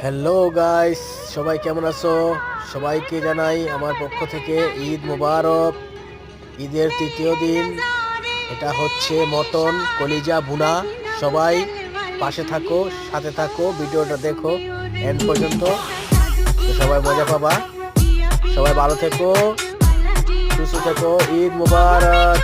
Hello guys, সবাই কেমন আছো? সবাইকে জানাই আমার পক্ষ থেকে ঈদ মোবারক। ঈদের তৃতীয় দিন, এটা হচ্ছে মটন কলিজা ভুনা। সবাই পাশে থাকো, সাথে থাকো, ভিডিওটা দেখো এন্ড পর্যন্ত, সবাই মজা পাবা। সবাই ভালো থেকো, সুস্থ থেকো। ঈদ মোবারক।